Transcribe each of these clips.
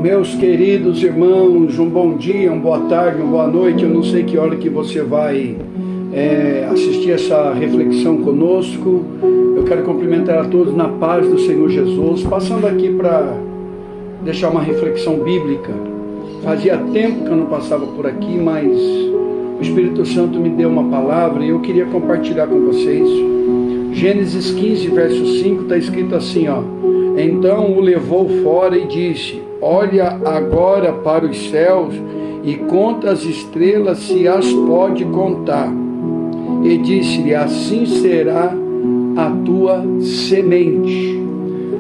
Meus queridos irmãos, um bom dia, uma boa tarde, uma boa noite. Eu não sei que hora que você vai assistir essa reflexão conosco. Eu quero cumprimentar a todos na paz do Senhor Jesus, passando aqui para deixar uma reflexão bíblica. Fazia tempo que eu não passava por aqui, mas o Espírito Santo me deu uma palavra e eu queria compartilhar com vocês. Gênesis 15, verso 5, está escrito assim, ó: Então o levou fora e disse: Olha agora para os céus e conta as estrelas, se as pode contar. E disse-lhe: Assim será a tua semente.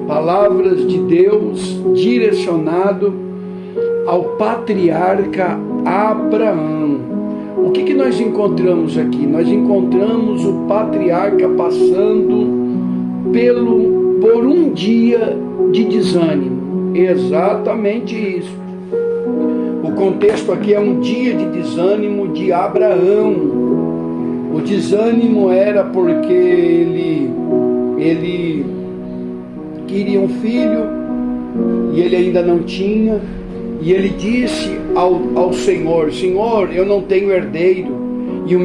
Palavras de Deus direcionado ao patriarca Abraão. O que nós encontramos aqui? Nós encontramos o patriarca passando por um dia de desânimo. Exatamente isso. O contexto aqui é um dia de desânimo de Abraão. O desânimo era porque ele queria um filho e ele ainda não tinha. E ele disse ao Senhor: Senhor, eu não tenho herdeiro, e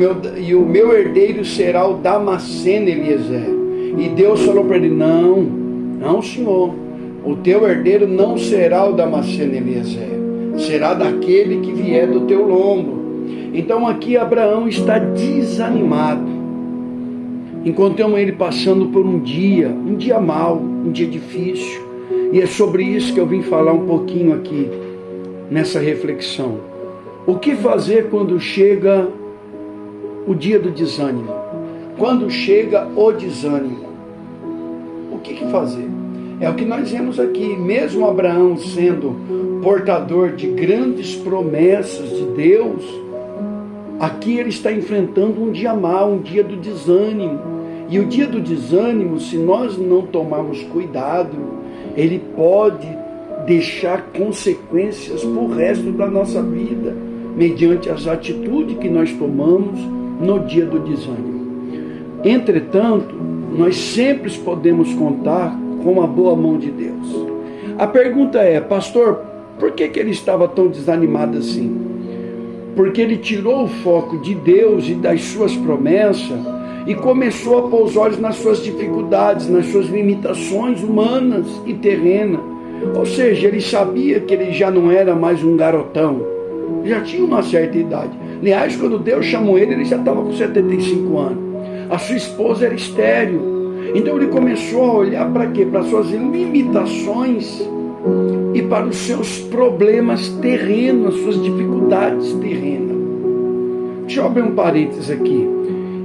o meu herdeiro será o Damasceno Eliezer. E Deus falou para ele: Não, Senhor, o teu herdeiro não será o Damasceno Eliezer, será daquele que vier do teu lombo. Então aqui Abraão está desanimado. Encontramos ele passando por um dia mau, um dia difícil. E é sobre isso que eu vim falar um pouquinho aqui nessa reflexão. O que fazer quando chega o dia do desânimo? Quando chega o desânimo, o que fazer? É o que nós vemos aqui. Mesmo Abraão sendo portador de grandes promessas de Deus, aqui ele está enfrentando um dia mau, um dia do desânimo. E o dia do desânimo, se nós não tomarmos cuidado, ele pode deixar consequências para o resto da nossa vida, mediante as atitudes que nós tomamos no dia do desânimo. Entretanto, nós sempre podemos contar com a boa mão de Deus. A pergunta é: pastor, por que ele estava tão desanimado assim? Porque ele tirou o foco de Deus e das suas promessas e começou a pôr os olhos nas suas dificuldades, nas suas limitações humanas e terrenas. Ou seja, ele sabia que ele já não era mais um garotão, já tinha uma certa idade. Aliás, quando Deus chamou ele já estava com 75 anos. A sua esposa era estéril. Então ele começou a olhar para quê? Para suas limitações e para os seus problemas terrenos, as suas dificuldades terrenas. Deixa eu abrir um parênteses aqui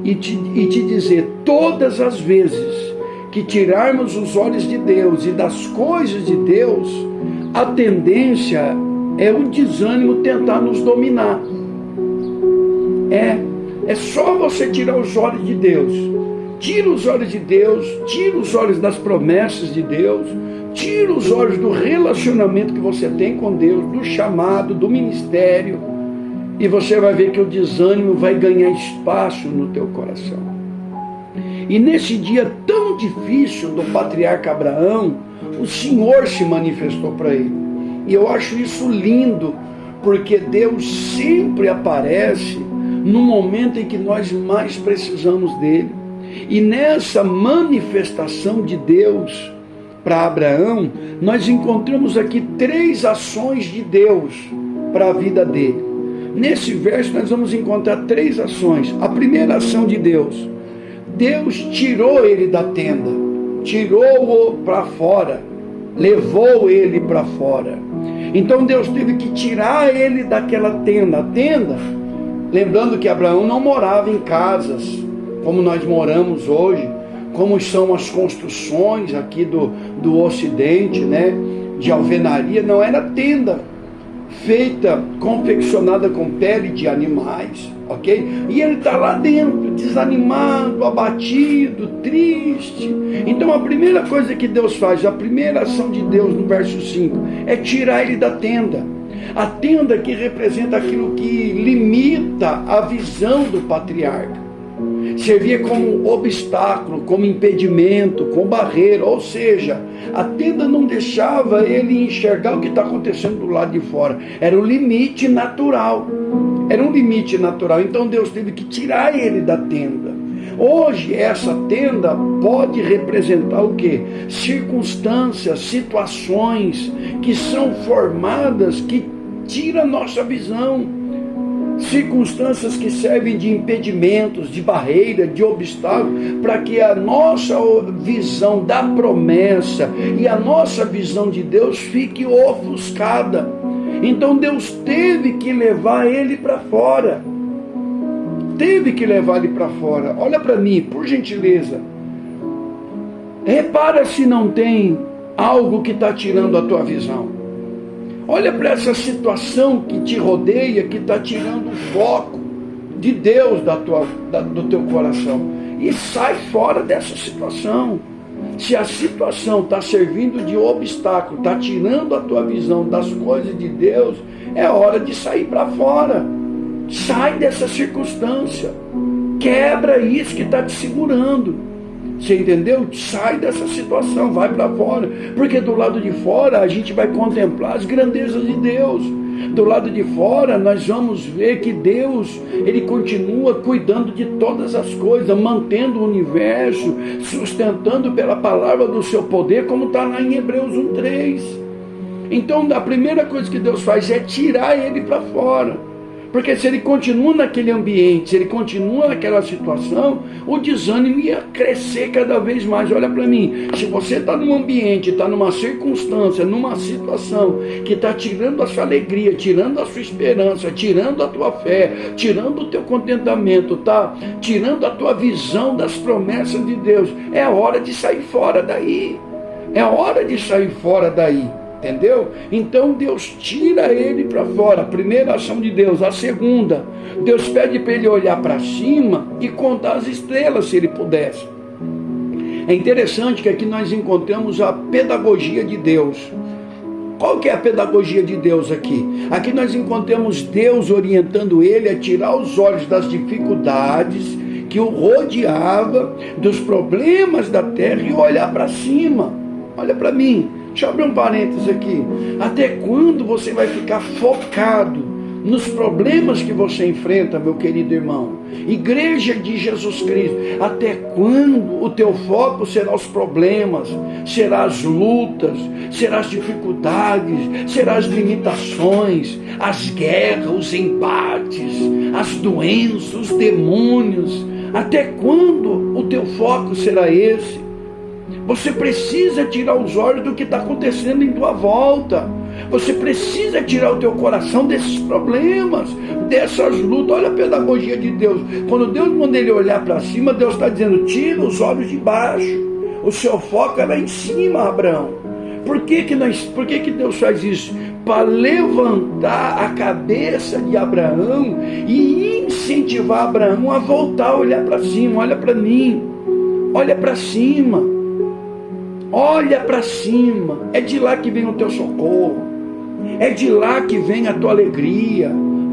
e te dizer: todas as vezes que tirarmos os olhos de Deus e das coisas de Deus, a tendência é o desânimo tentar nos dominar. É só você tirar os olhos de Deus. Tira os olhos de Deus, tira os olhos das promessas de Deus, tira os olhos do relacionamento que você tem com Deus, do chamado, do ministério, e você vai ver que o desânimo vai ganhar espaço no teu coração. E nesse dia tão difícil do patriarca Abraão, o Senhor se manifestou para ele. E eu acho isso lindo, porque Deus sempre aparece no momento em que nós mais precisamos dele. E nessa manifestação de Deus para Abraão, nós encontramos aqui 3 ações de Deus para a vida dele. Nesse verso nós vamos encontrar 3 ações. A primeira ação de Deus: Deus tirou ele da tenda, tirou-o para fora, levou ele para fora. Então Deus teve que tirar ele daquela tenda. A tenda, lembrando que Abraão não morava em casas como nós moramos hoje, como são as construções aqui do Ocidente, né, de alvenaria. Não era tenda feita, confeccionada com pele de animais, ok? E ele está lá dentro, desanimado, abatido, triste. Então a primeira coisa que Deus faz, a primeira ação de Deus no verso 5, é tirar ele da tenda. A tenda que representa aquilo que limita a visão do patriarca. servia como obstáculo, como impedimento, como barreira, ou seja, a tenda não deixava ele enxergar o que está acontecendo do lado de fora, era um limite natural, então Deus teve que tirar ele da tenda. Hoje essa tenda pode representar o quê? Circunstâncias, situações que são formadas, que tiram a nossa visão, circunstâncias que servem de impedimentos, de barreira, de obstáculo, para que a nossa visão da promessa e a nossa visão de Deus fique ofuscada. Então Deus teve que levar ele para fora. Olha para mim, por gentileza. Repara se não tem algo que está tirando a tua visão. Olha para essa situação que te rodeia, que está tirando o foco de Deus do teu coração. E sai fora dessa situação. Se a situação está servindo de obstáculo, está tirando a tua visão das coisas de Deus, é hora de sair para fora. Sai dessa circunstância. Quebra isso que está te segurando. Você entendeu? Sai dessa situação, vai para fora. Porque do lado de fora a gente vai contemplar as grandezas de Deus. Do lado de fora nós vamos ver que Deus, Ele continua cuidando de todas as coisas, mantendo o universo, sustentando pela palavra do seu poder, como está lá em Hebreus 1:3. Então a primeira coisa que Deus faz é tirar ele para fora. Porque se ele continua naquele ambiente, se ele continua naquela situação, o desânimo ia crescer cada vez mais. Olha para mim, se você está num ambiente, está numa circunstância, numa situação que está tirando a sua alegria, tirando a sua esperança, tirando a tua fé, tirando o teu contentamento, está tirando a tua visão das promessas de Deus, é hora de sair fora daí. Entendeu? Então Deus tira ele para fora. A primeira ação de Deus. A segunda, Deus pede para ele olhar para cima e contar as estrelas, se ele pudesse. É interessante que aqui nós encontramos a pedagogia de Deus. Qual que é a pedagogia de Deus aqui? Aqui nós encontramos Deus orientando ele a tirar os olhos das dificuldades que o rodeava, dos problemas da terra, e olhar para cima. Olha para mim. Deixa eu abrir um parênteses aqui. Até quando você vai ficar focado nos problemas que você enfrenta, meu querido irmão? Igreja de Jesus Cristo, até quando o teu foco será os problemas, será as lutas, será as dificuldades, será as limitações, as guerras, os embates, as doenças, os demônios? Até quando o teu foco será esse? Você precisa tirar os olhos do que está acontecendo em tua volta. Você precisa tirar o teu coração desses problemas, dessas lutas. Olha a pedagogia de Deus. Quando Deus manda ele olhar para cima, Deus está dizendo: tira os olhos de baixo. O seu foco é lá em cima, Abraão. Por que Deus faz isso? Para levantar a cabeça de Abraão e incentivar Abraão a voltar a olhar para cima. Olha para mim. Olha para cima. Olha para cima, é de lá que vem o teu socorro, é de lá que vem a tua alegria.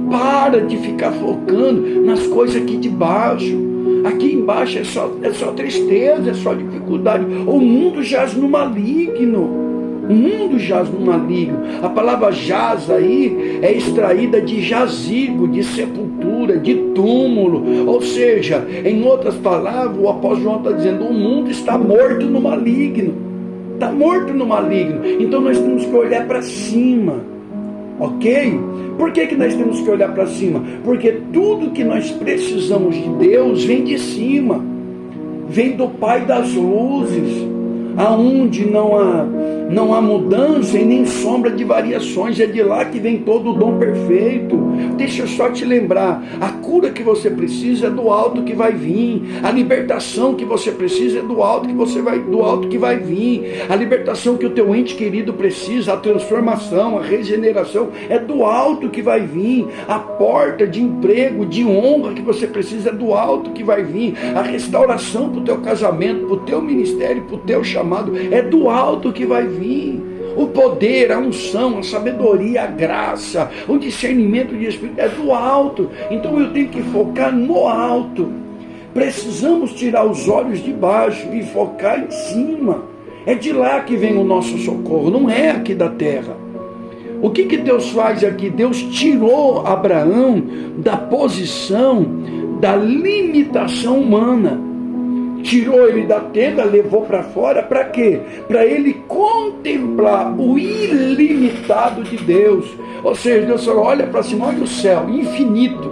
Para de ficar focando nas coisas aqui de baixo. Aqui embaixo é só tristeza, é só dificuldade. O mundo jaz no maligno. A palavra jaz aí é extraída de jazigo, de sepultura, de túmulo. Ou seja, em outras palavras, o apóstolo João está dizendo: o mundo está morto no maligno. Então nós temos que olhar para cima. Ok? Por que nós temos que olhar para cima? Porque tudo que nós precisamos de Deus vem de cima. Vem do Pai das luzes, aonde não há mudança e nem sombra de variações. É de lá que vem todo o dom perfeito. Deixa eu só te lembrar, a cura que você precisa é do alto que vai vir. A libertação que você precisa é do alto que vai vir. A libertação que o teu ente querido precisa, a transformação, a regeneração, é do alto que vai vir. A porta de emprego, de honra que você precisa é do alto que vai vir. A restauração para o teu casamento, para o teu ministério, para o teu chamado, é do alto que vai vir. O poder, a unção, a sabedoria, a graça, o discernimento de espírito é do alto. Então eu tenho que focar no alto. Precisamos tirar os olhos de baixo e focar em cima. É de lá que vem o nosso socorro, não é aqui da terra. O que Deus faz aqui? Deus tirou Abraão da posição, da limitação humana. Tirou ele da tenda, levou para fora, para quê? Para ele contemplar o ilimitado de Deus. Ou seja, Deus falou, olha para cima, olha o céu, infinito.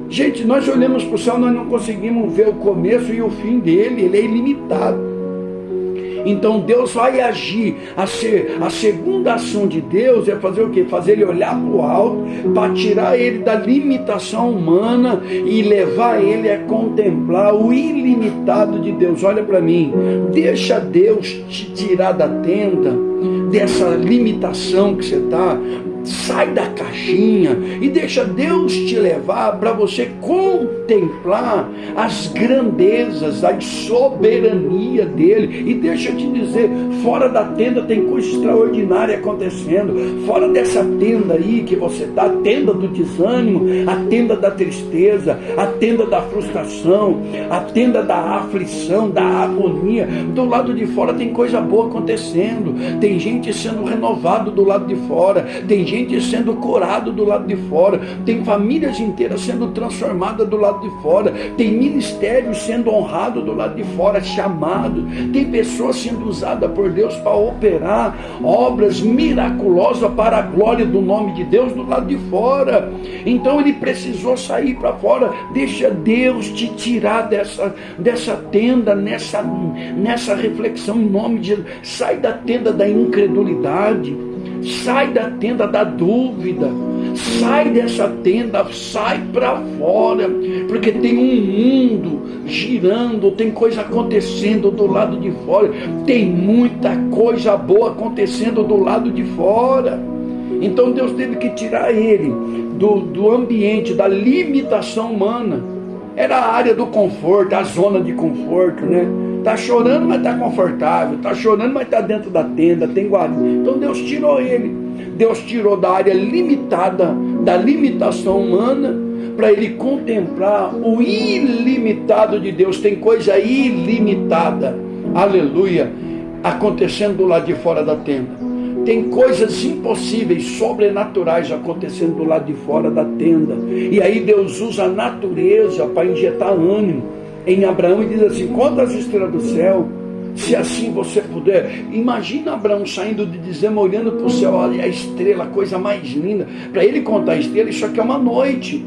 Gente, nós olhamos para o céu, nós não conseguimos ver o começo e o fim dele, ele é ilimitado. Então Deus vai agir. A segunda ação de Deus é fazer o quê? Fazer ele olhar para o alto, para tirar ele da limitação humana e levar ele a contemplar o ilimitado de Deus. Olha para mim, deixa Deus te tirar da tenda, dessa limitação que você está. Sai da caixinha e deixa Deus te levar para você contemplar as grandezas, a soberania dele. E deixa eu te dizer, fora da tenda tem coisa extraordinária acontecendo. Fora dessa tenda aí que você está, a tenda do desânimo, a tenda da tristeza, a tenda da frustração, a tenda da aflição, da agonia, do lado de fora tem coisa boa acontecendo. Tem gente sendo renovado do lado de fora, tem gente sendo curado do lado de fora, tem famílias inteiras sendo transformadas do lado de fora, tem ministérios sendo honrados do lado de fora, chamados, tem pessoas sendo usadas por Deus para operar obras miraculosas para a glória do nome de Deus do lado de fora. Então ele precisou sair para fora. Deixa Deus te tirar dessa tenda, nessa reflexão em nome de Jesus. Sai da tenda da incredulidade, sai da tenda da dúvida, sai dessa tenda, sai para fora, porque tem um mundo girando, tem coisa acontecendo do lado de fora, tem muita coisa boa acontecendo do lado de fora. Então Deus teve que tirar ele do ambiente, da limitação humana. Era a área do conforto, a zona de conforto, né? Está chorando, mas está confortável. Está chorando, mas está dentro da tenda, tem guarda. Então Deus tirou ele. Deus tirou da área limitada, da limitação humana, para ele contemplar o ilimitado de Deus. Tem coisa ilimitada, aleluia, acontecendo do lado de fora da tenda. Tem coisas impossíveis, sobrenaturais acontecendo do lado de fora da tenda. E aí Deus usa a natureza para injetar ânimo em Abraão e diz assim: conta as estrelas do céu, se assim você puder. Imagina Abraão saindo de Dizema, olhando para o céu, olha a estrela, a coisa mais linda. Para ele contar a estrela, isso aqui é uma noite.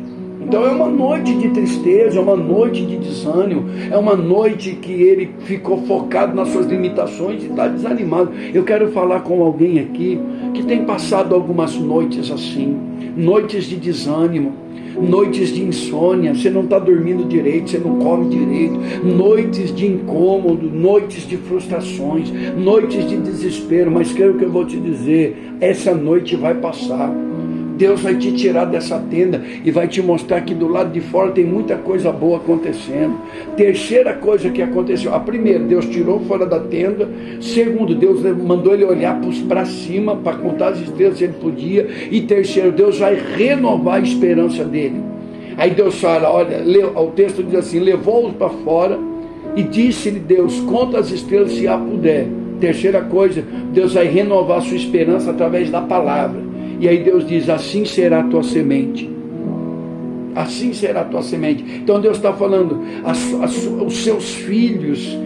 Então é uma noite de tristeza, é uma noite de desânimo, é uma noite que ele ficou focado nas suas limitações e está desanimado. Eu quero falar com alguém aqui que tem passado algumas noites assim, noites de desânimo, noites de insônia, você não está dormindo direito, você não come direito, noites de incômodo, noites de frustrações, noites de desespero. Mas quero que eu vou te dizer, essa noite vai passar. Deus vai te tirar dessa tenda e vai te mostrar que do lado de fora tem muita coisa boa acontecendo. Terceira coisa que aconteceu: a primeira, Deus tirou fora da tenda. Segundo, Deus mandou ele olhar para cima para contar as estrelas se ele podia. E terceiro, Deus vai renovar a esperança dele. Aí Deus fala, olha, o texto diz assim: levou-os para fora e disse-lhe Deus, conta as estrelas se a puder. Terceira coisa, Deus vai renovar a sua esperança através da palavra. E aí Deus diz: assim será a tua semente. Assim será a tua semente. Então Deus está falando, os seus filhos,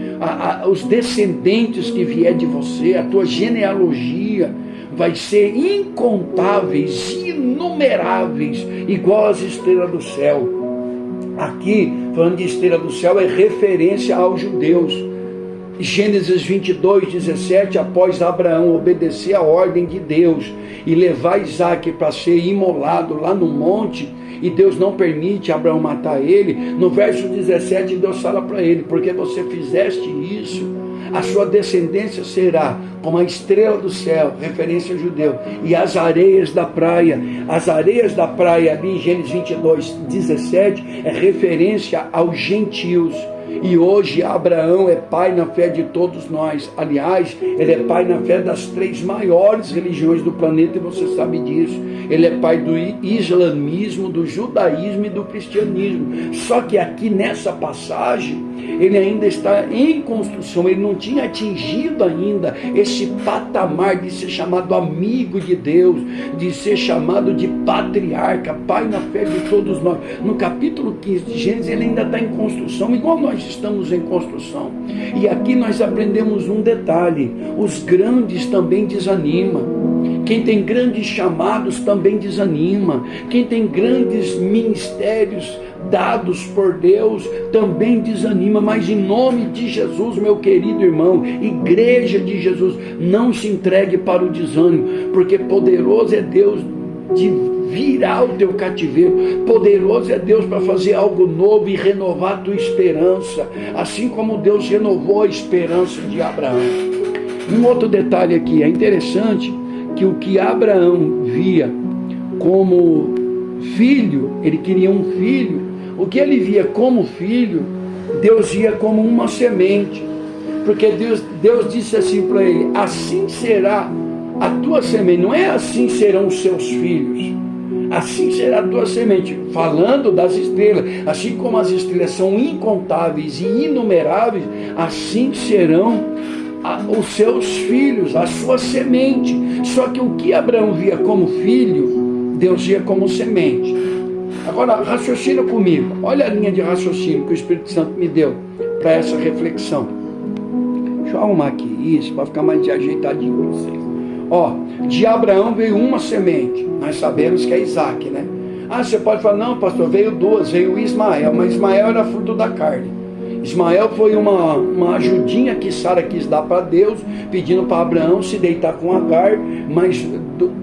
os descendentes que vier de você, a tua genealogia vai ser incontáveis, inumeráveis, igual as estrelas do céu. Aqui, falando de estrela do céu, é referência aos judeus. Gênesis 22, 17, após Abraão obedecer a ordem de Deus e levar Isaac para ser imolado lá no monte, e Deus não permite Abraão matar ele, no verso 17 Deus fala para ele: porque você fizeste isso, a sua descendência será como a estrela do céu, referência ao judeu, e as areias da praia. As areias da praia ali em Gênesis 22, 17 é referência aos gentios. E hoje Abraão é pai na fé de todos nós. Aliás, ele é pai na fé das 3 maiores religiões do planeta, e você sabe disso. Ele é pai do islamismo, do judaísmo e do cristianismo. Só que aqui nessa passagem, ele ainda está em construção, ele não tinha atingido ainda esse patamar de ser chamado amigo de Deus, de ser chamado de patriarca, pai na fé de todos nós. No capítulo 15 de Gênesis, ele ainda está em construção, igual nós estamos em construção. E aqui nós aprendemos um detalhe: os grandes também desanimam. Quem tem grandes chamados também desanima. Quem tem grandes ministérios dados por Deus também desanima. Mas em nome de Jesus, meu querido irmão, igreja de Jesus, não se entregue para o desânimo, porque poderoso é Deus de virar o teu cativeiro. Poderoso é Deus para fazer algo novo e renovar a tua esperança, assim como Deus renovou a esperança de Abraão. Um outro detalhe aqui, é interessante que o que Abraão via como filho, ele queria um filho, o que ele via como filho, Deus via como uma semente, porque Deus disse assim para ele: assim será a tua semente, não é assim serão os seus filhos, assim será a tua semente, falando das estrelas, assim como as estrelas são incontáveis e inumeráveis, assim serão os seus filhos, a sua semente. Só que o que Abraão via como filho, Deus via como semente. Agora raciocina comigo, olha a linha de raciocínio que o Espírito Santo me deu para essa reflexão. Deixa eu arrumar aqui isso para ficar mais ajeitadinho para vocês. De Abraão veio uma semente, nós sabemos que é Isaac, né? Você pode falar: não, pastor, veio 2, veio Ismael, mas Ismael era fruto da carne. Ismael foi uma ajudinha que Sara quis dar para Deus, pedindo para Abraão se deitar com Agar, mas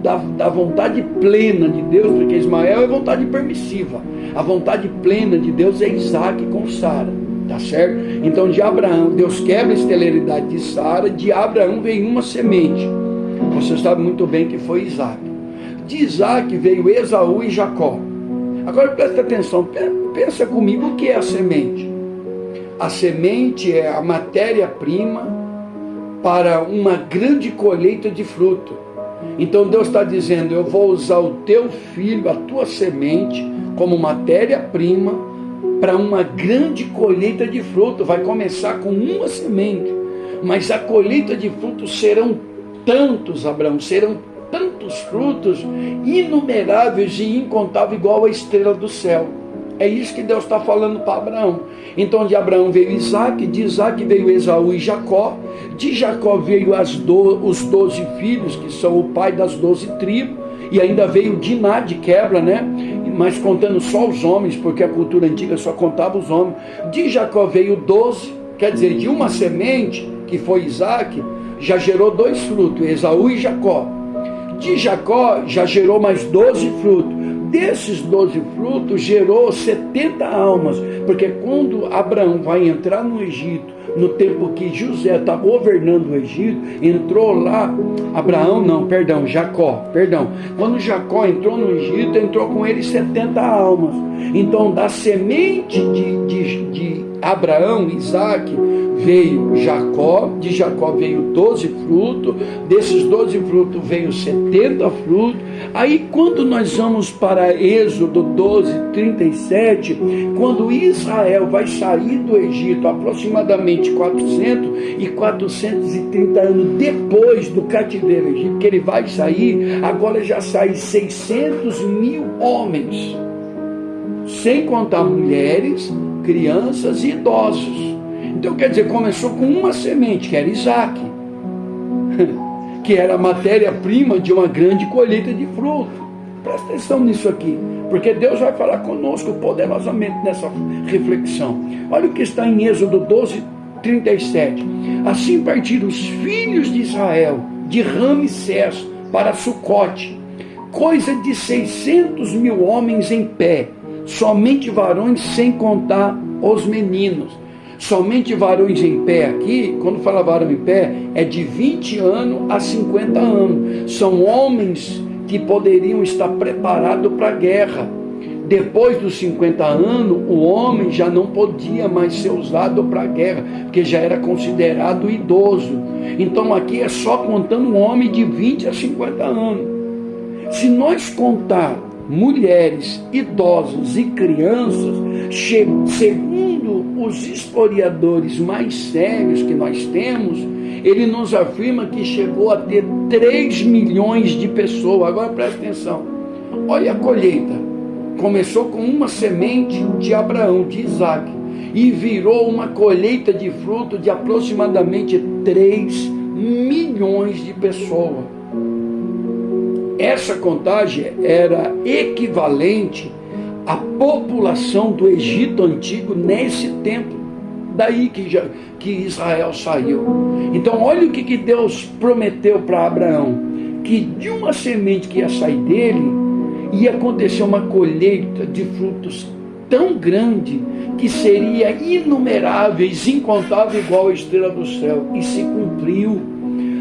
da vontade plena de Deus, porque Ismael é vontade permissiva. A vontade plena de Deus é Isaac com Sara, tá certo? Então de Abraão, Deus quebra a esterilidade de Sara, de Abraão veio uma semente. Você sabe muito bem que foi Isaac. De Isaac veio Esaú e Jacó. Agora presta atenção, pensa comigo o que é a semente. A semente é a matéria-prima para uma grande colheita de fruto. Então Deus está dizendo: eu vou usar o teu filho, a tua semente, como matéria-prima para uma grande colheita de fruto. Vai começar com uma semente, mas a colheita de frutos serão tantos, Abraão, serão tantos frutos, inumeráveis e incontáveis, igual a estrela do céu. É isso que Deus está falando para Abraão. Então de Abraão veio Isaac, de Isaac veio Esaú e Jacó, de Jacó veio os 12 filhos, que são o pai das 12 tribos, e ainda veio Diná de quebra, né? Mas contando só os homens, porque a cultura antiga só contava os homens. De Jacó veio 12, quer dizer, de uma semente, que foi Isaac, já gerou 2 frutos, Esaú e Jacó. De Jacó já gerou mais 12 frutos. Desses 12 frutos gerou 70 almas, porque quando Abraão vai entrar no Egito, no tempo que José está governando o Egito, entrou lá, Jacó. Quando Jacó entrou no Egito, entrou com ele 70 almas. Então da semente de Abraão, Isaac, veio Jacó, de Jacó veio 12 frutos, desses 12 frutos veio 70 frutos. Aí quando nós vamos para Êxodo 12, 37, quando Israel vai sair do Egito, aproximadamente 430 anos depois do cativeiro egípcio, que ele vai sair, agora já sai 600 mil homens, sem contar mulheres, crianças e idosos. Então quer dizer, começou com uma semente, que era Isaac, que era a matéria-prima de uma grande colheita de fruto. Presta atenção nisso aqui, porque Deus vai falar conosco poderosamente nessa reflexão. Olha o que está em Êxodo 12, 37. Assim partiram os filhos de Israel de Ramsés para Sucote, coisa de 600 mil homens em pé, somente varões, sem contar os meninos. Somente varões em pé aqui, quando fala varão em pé, é de 20 anos a 50 anos. São homens que poderiam estar preparados para a guerra. Depois dos 50 anos, o homem já não podia mais ser usado para a guerra, porque já era considerado idoso. Então aqui é só contando um homem de 20 a 50 anos. Se nós contar mulheres, idosos e crianças, segundo os historiadores mais sérios que nós temos, ele nos afirma que chegou a ter 3 milhões de pessoas. Agora presta atenção, olha a colheita. Começou com uma semente de Abraão, de Isaac, e virou uma colheita de fruto de aproximadamente 3 milhões de pessoas. Essa contagem era equivalente à população do Egito Antigo nesse tempo. Daí que Israel saiu. Então olha o que Deus prometeu para Abraão, que de uma semente que ia sair dele, ia acontecer uma colheita de frutos tão grande que seria inumeráveis, incontável, igual a estrela do céu. E se cumpriu.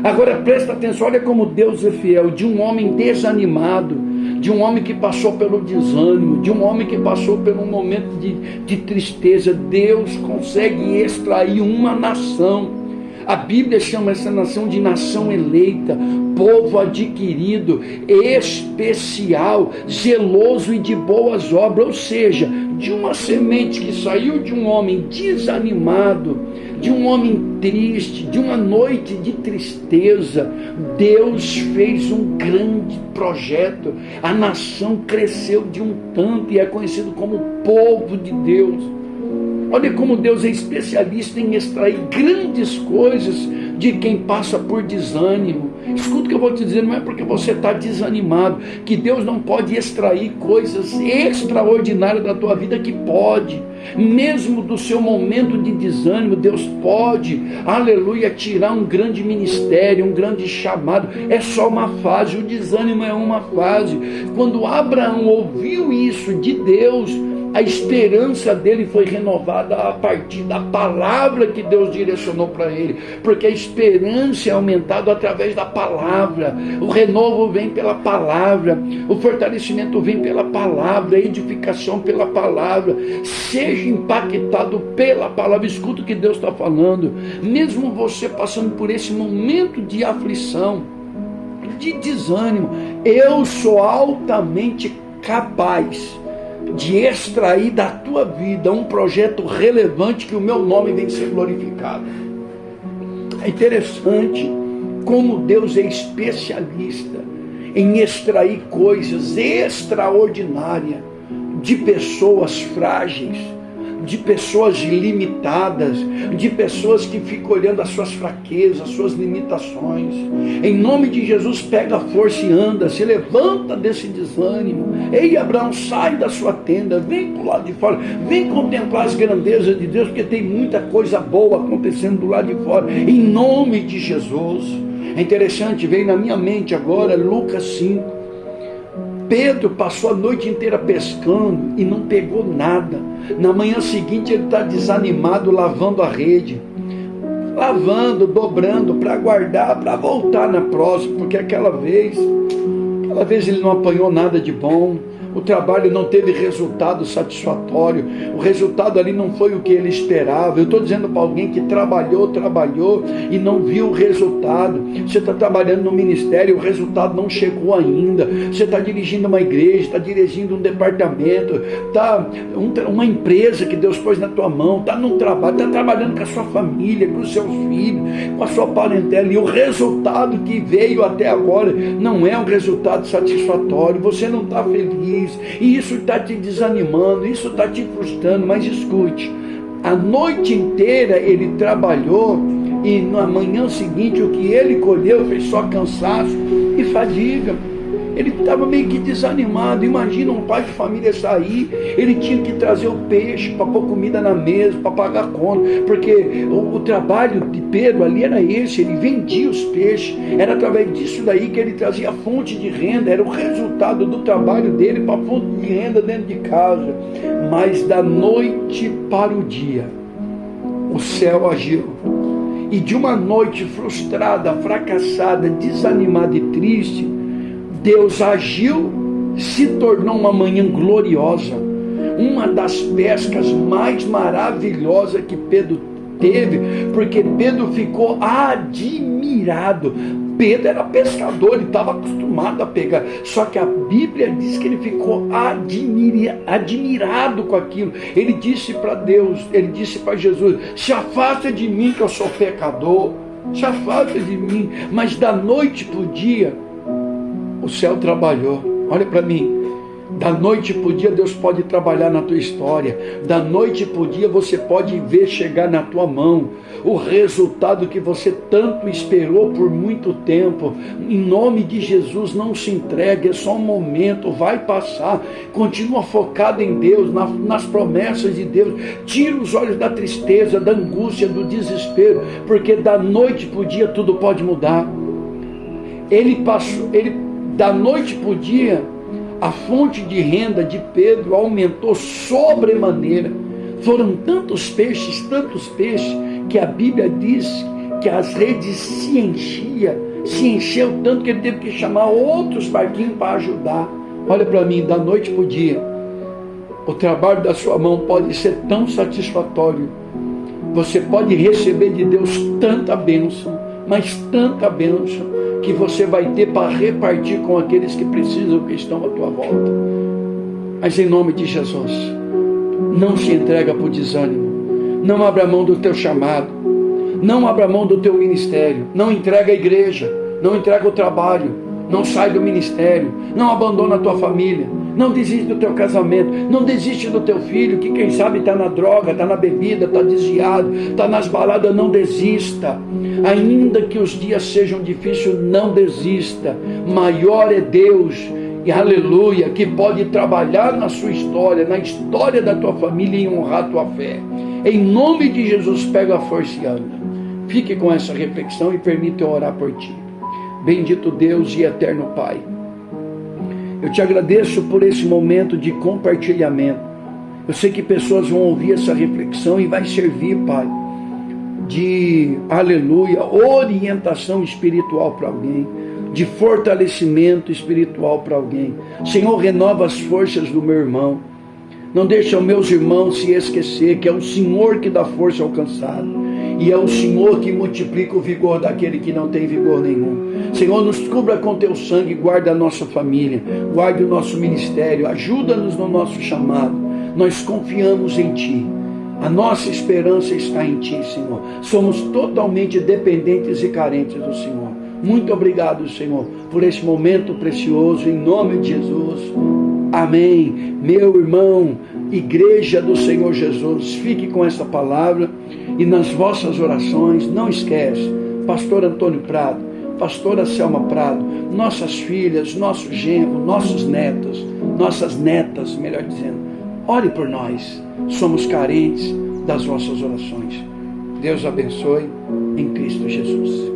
Agora presta atenção, olha como Deus é fiel. De um homem desanimado, de um homem que passou pelo desânimo, de um homem que passou por um momento de tristeza, Deus consegue extrair uma nação. A Bíblia chama essa nação de nação eleita, povo adquirido, especial, zeloso e de boas obras. Ou seja, de uma semente que saiu de um homem desanimado, de um homem triste, de uma noite de tristeza, Deus fez um grande projeto. A nação cresceu de um tanto e é conhecido como povo de Deus. Olha como Deus é especialista em extrair grandes coisas de quem passa por desânimo. Escuta o que eu vou te dizer, não é porque você está desanimado que Deus não pode extrair coisas extraordinárias da tua vida, que pode. Mesmo do seu momento de desânimo, Deus pode, aleluia, tirar um grande ministério, um grande chamado. É só uma fase, o desânimo é uma fase. Quando Abraão ouviu isso de Deus, a esperança dele foi renovada a partir da palavra que Deus direcionou para ele, porque a esperança é aumentada através da palavra. O renovo vem pela palavra, o fortalecimento vem pela palavra, a edificação pela palavra. Seja impactado pela palavra. Escuta o que Deus está falando. Mesmo você passando por esse momento de aflição, de desânimo, eu sou altamente capaz de extrair da tua vida um projeto relevante, que o meu nome vem ser glorificado. É interessante como Deus é especialista em extrair coisas extraordinárias de pessoas frágeis, de pessoas limitadas, de pessoas que ficam olhando as suas fraquezas, as suas limitações. Em nome de Jesus, pega a força e anda, se levanta desse desânimo. Ei, Abraão, sai da sua tenda, vem para o lado de fora, vem contemplar as grandezas de Deus, porque tem muita coisa boa acontecendo do lado de fora, em nome de Jesus. É interessante, veio na minha mente agora Lucas 5. Pedro passou a noite inteira pescando e não pegou nada. Na manhã seguinte ele está desanimado, lavando a rede, lavando, dobrando para guardar, para voltar na próxima, porque aquela vez ele não apanhou nada de bom. O trabalho não teve resultado satisfatório. O resultado ali não foi o que ele esperava. Eu estou dizendo para alguém que trabalhou e não viu o resultado. Você está trabalhando no ministério, o resultado não chegou ainda. Você está dirigindo uma igreja, está dirigindo um departamento, está uma empresa que Deus pôs na tua mão, está no trabalho, está trabalhando com a sua família, com os seus filhos, com a sua parentela, e o resultado que veio até agora não é um resultado satisfatório. Você não está feliz, e isso está te desanimando, isso está te frustrando. Mas escute, a noite inteira ele trabalhou, e na manhã seguinte o que ele colheu fez só cansaço e fadiga. Ele estava meio que desanimado. Imagina um pai de família sair, ele tinha que trazer o peixe para pôr comida na mesa, para pagar a conta, porque o trabalho de Pedro ali era esse, ele vendia os peixes, era através disso daí que ele trazia a fonte de renda, era o resultado do trabalho dele para a fonte de renda dentro de casa. Mas da noite para o dia, o céu agiu, e de uma noite frustrada, fracassada, desanimada e triste, Deus agiu se tornou uma manhã gloriosa, uma das pescas mais maravilhosas que Pedro teve, porque Pedro ficou admirado. Pedro era pescador, ele estava acostumado a pegar, só que a Bíblia diz que ele ficou admirado com aquilo. Ele disse para Deus, ele disse para Jesus: se afasta de mim que eu sou pecador, se afasta de mim. Mas da noite para o dia, o céu trabalhou. Olha para mim, da noite para o dia Deus pode trabalhar na tua história, da noite para o dia você pode ver chegar na tua mão o resultado que você tanto esperou por muito tempo. Em nome de Jesus, não se entregue, é só um momento, vai passar. Continua focado em Deus, nas promessas de Deus. Tira os olhos da tristeza, da angústia, do desespero, porque da noite para o dia tudo pode mudar. Da noite para o dia, a fonte de renda de Pedro aumentou sobremaneira. Foram tantos peixes, que a Bíblia diz que as redes se encheu tanto que ele teve que chamar outros barquinhos para ajudar. Olha para mim, da noite para o dia, o trabalho da sua mão pode ser tão satisfatório. Você pode receber de Deus tanta bênção, mas tanta bênção, que você vai ter para repartir com aqueles que precisam, que estão à tua volta. Mas em nome de Jesus, não se entrega para o desânimo, não abra mão do teu chamado, não abra mão do teu ministério, não entrega a igreja, não entrega o trabalho, não sai do ministério, não abandona a tua família, não desiste do teu casamento, não desiste do teu filho, que quem sabe está na droga, está na bebida, está desviado, está nas baladas. Não desista, ainda que os dias sejam difíceis, não desista. Maior é Deus, e aleluia, que pode trabalhar na sua história, na história da tua família, e honrar a tua fé. Em nome de Jesus, pega a força e anda. Fique com essa reflexão e permita eu orar por ti. Bendito Deus e eterno Pai, eu te agradeço por esse momento de compartilhamento. Eu sei que pessoas vão ouvir essa reflexão e vai servir, Pai, de, aleluia, orientação espiritual para alguém, de fortalecimento espiritual para alguém. Senhor, renova as forças do meu irmão. Não deixa os meus irmãos se esquecer que é o Senhor que dá força ao cansado, e é o Senhor que multiplica o vigor daquele que não tem vigor nenhum. Senhor, nos cubra com teu sangue, guarda a nossa família, guarda o nosso ministério, ajuda-nos no nosso chamado. Nós confiamos em Ti, a nossa esperança está em Ti, Senhor. Somos totalmente dependentes e carentes do Senhor. Muito obrigado, Senhor, por esse momento precioso, em nome de Jesus. Amém. Meu irmão, igreja do Senhor Jesus, fique com essa palavra e nas vossas orações, não esquece, pastor Antônio Prado, pastora Selma Prado, nossas filhas, nosso genro, nossas netas, melhor dizendo, ore por nós, somos carentes das vossas orações. Deus abençoe em Cristo Jesus.